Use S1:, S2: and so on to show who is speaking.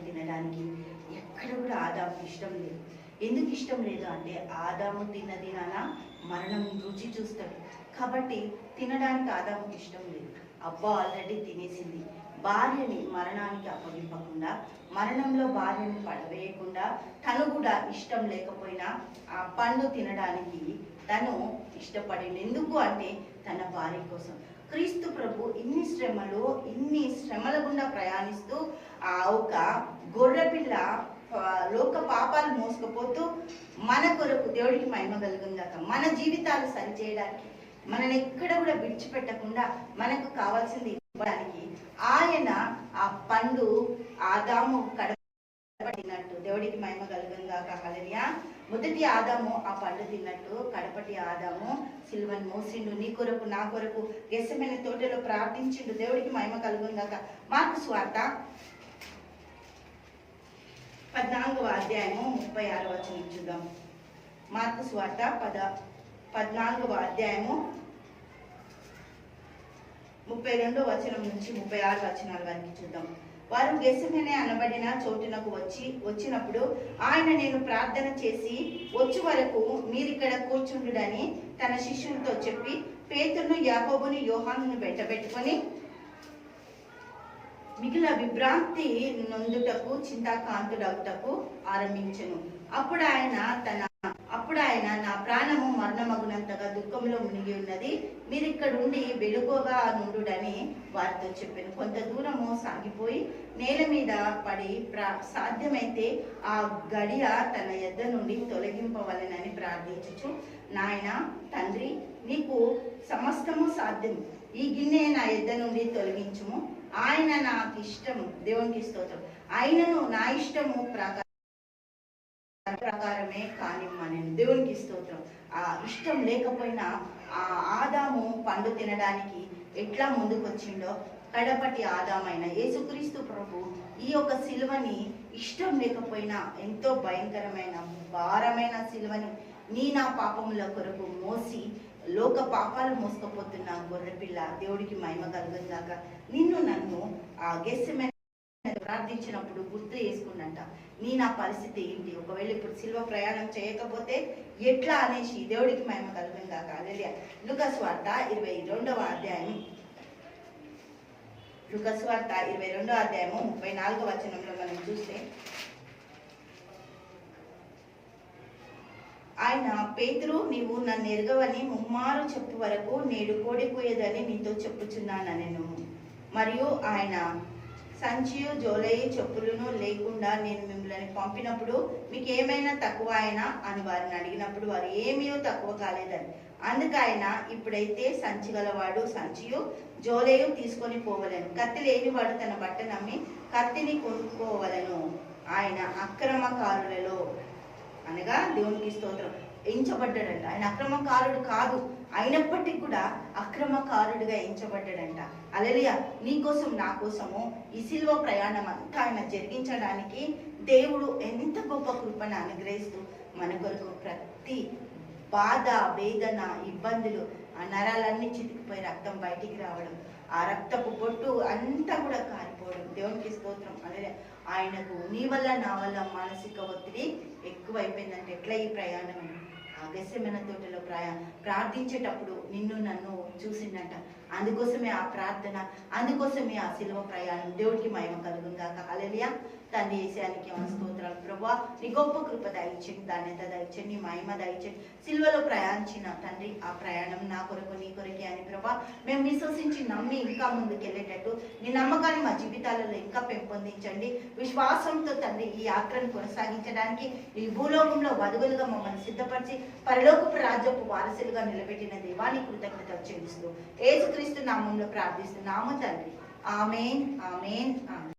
S1: తినడానికి ఎక్కడ కూడా ఆదాముకి ఇష్టం లేదు. ఎందుకు ఇష్టం లేదు అంటే ఆదాము తిన్నది మరణం రుచి చూస్తాడు కాబట్టి తినడానికి ఆదాముకి ఇష్టం లేదు. అబ్బా ఆల్రెడీ తినేసింది. భార్యని మరణానికి అప్పగింపకుండా, మరణంలో భార్యని పడవేయకుండా, తను కూడా ఇష్టం లేకపోయినా ఆ పండు తినడానికి తను ఇష్టపడింది. ఎందుకు అంటే తన భార్య కోసం. క్రీస్తు ప్రభు ఇన్ని శ్రమల గుండా ప్రయాణిస్తూ ఆ ఒక గొర్రెపిల్ల లోక పాపాలు మోసుకుపోతూ మన కొరకు దేవుడికి మహిమ కలుగుందాక మన జీవితాలు సరిచేయడానికి, మనల్ని ఎక్కడ కూడా విడిచిపెట్టకుండా మనకు కావాల్సింది ఇవ్వడానికి ఆయన ఆ పండు ఆదాము కడపటినట్టు దేవుడికి మహిమ కలుగుందాక. హల్లెలూయా. మొదటి ఆదాము ఆ పండు తిన్నట్టు కడపటి ఆదాము సిలువను మోసిండు. నీ కొరకు నా కొరకు గెత్సెమనే తోటలో ప్రార్థించిండు. దేవుడికి మహిమ కలుగుందాక. మార్కు సువార్త 14వ అధ్యాయము 36వ వచనం చూద్దాం. మార్కు సువార్త 14వ అధ్యాయము 32వ వచనం నుంచి 36 వచనాల వరకు చూద్దాం. వారు గెత్సెమనే అనబడిన చోటునకు వచ్చినప్పుడు ఆయన, నేను ప్రార్థన చేసి వచ్చే వరకు మీరిక్కడ కూర్చుండుడని తన శిష్యులతో చెప్పి పేతురును, యాకోబును, యోహానును వెంటబెట్టుకొని మిగిలిన విభ్రాంతి నొందుటకు చింతాకాంతుడగుటకు ఆరంభించెను. అప్పుడు ఆయన నా ప్రాణము మరణమగునంతగా దుఃఖంలో మునిగి ఉన్నది, మీరిక్కడుండి వెలుగుగా నుండుడని వారితో చెప్పాను. కొంత దూరము సాగిపోయి నేల మీద పడి సాధ్యమైతే ఆ గడియ తన యొద్ద నుండి తొలగింపవలెనని ప్రార్థించుచు, నాయన తండ్రి, నీకు సమస్తము సాధ్యం, ఈ గిన్నె నా యొద్ద నుండి తొలగించుము. ఆయన నాకు ఇష్టం, దేవునికి స్తోత్రం, ఆయనను నా ఇష్టము ప్రకారమే కానిమ్మని, దేవునికి స్తోత్రం. ఆ ఇష్టం లేకపోయినా ఆ ఆదాము పండు తినడానికి ఎట్లా ముందుకు వచ్చిండో కడపటి ఆదామైన యేసుక్రీస్తు ప్రభు ఈ యొక్క సిలువని ఇష్టం లేకపోయినా ఎంతో భయంకరమైన భారమైన సిలువని నా పాపముల కొరకు మోసి లోక పాపాలు మోసుకుపోతున్న గొర్రెపిల్ల దేవుడికి మహిమ కలుగుందాక. నన్ను ఆ గెత్సెమనే ప్రార్థించినప్పుడు గుర్తు చేసుకున్నంట, నా పరిస్థితి ఏంటి, ఒకవేళ ఇప్పుడు సిలువ ప్రయాణం చేయకపోతే ఎట్లా అనేసి దేవుడికి మహిమ కలుగుందాక. హల్లెలూయా. లూకాసు వార్త 22వ అధ్యాయం 34వ వచనంలో మనం చూస్తే, ఆయన, పేతురు, నీవు నన్ను ఎరగవని ముమ్మారు చెప్పు వరకు నేడు కోడి కూయదని నీతో చెప్పుచున్నానెను. మరియు ఆయన, సంచియు జోలయి చెప్పులను లేకుండా నేను మిమ్మల్ని పంపినప్పుడు మీకు ఏమైనా తక్కువ అయినా అని వారిని అడిగినప్పుడు వారు ఏమీ తక్కువ కాలేదని. అందుకు ఆయన, ఇప్పుడైతే సంచి గలవాడు సంచియు జోలయు తీసుకొని పోవలను, కత్తి లేనివాడు తన బట్ట నమ్మి కత్తిని కొనుక్కోవలను. ఆయన అక్రమకారులలో అనగా దేవునికి స్తోత్రం ఎంచబడ్డాడంట. ఆయన అక్రమకారుడు కాదు, అయినప్పటికీ కూడా అక్రమకారుడిగా ఎంచబడ్డాడంట. హల్లెలూయా. నీ కోసం నా కోసము ఈ సిలువ ప్రయాణం అంతా ఆయన జరిగించడానికి దేవుడు ఎంత గొప్ప కృపను అనుగ్రహిస్తూ మన కొరకు ప్రతి బాధ, వేదన, ఇబ్బందులు, ఆ నరాలన్నీ చితికిపోయి రక్తం బయటికి రావడం, ఆ రక్తపు బొట్టు అంతా కూడా కారిపోవడం, దేవునికి స్తోత్రం. అలాగే ఆయనకు నీ వల్ల నా వల్ల మానసిక ఒత్తిడి ఎక్కువైపోయిందంటే ఎట్లా ఈ ప్రయాణం ఆ గెత్సెమనే తోటలో ప్రార్థించేటప్పుడు నన్ను చూసిందంట. అందుకోసమే ఆ ప్రార్థన, అందుకోసమే ఆ సిలువ ప్రయాణం. దేవుడికి మహిమ కలుగుందాక. హల్లెలూయా. తండ్రి యేసయ్యానికి స్తోత్రాలు. ప్రభువా, నీ గొప్ప కృప దయచేయండి, ధాన్యత దయచేయండి, నీ మహిమ దయచేయండి. సిలువలో ప్రయాణించిన తండ్రి ఆ ప్రయాణం నా కొరకు నీ కొరకే అని ప్రభా మేము విశ్వసించి నమ్మి ఇంకా ముందుకు వెళ్ళేటట్టు నీ నమ్మకాన్ని మా జీవితాలలో ఇంకా పెంపొందించండి. విశ్వాసంతో తండ్రి ఈ యాత్రను కొనసాగించడానికి ఈ భూలోకంలో వధువులుగా మమ్మల్ని సిద్ధపరిచి పరలోకపు రాజ్యపు వారసులుగా నిలబెట్టిన దేవానికి కృతజ్ఞతలు చెల్లిస్తూ యేసుక్రీస్తు నామంలో ప్రార్థిస్తున్నాము తండ్రి. ఆమేన్, ఆమేన్, ఆమేన్.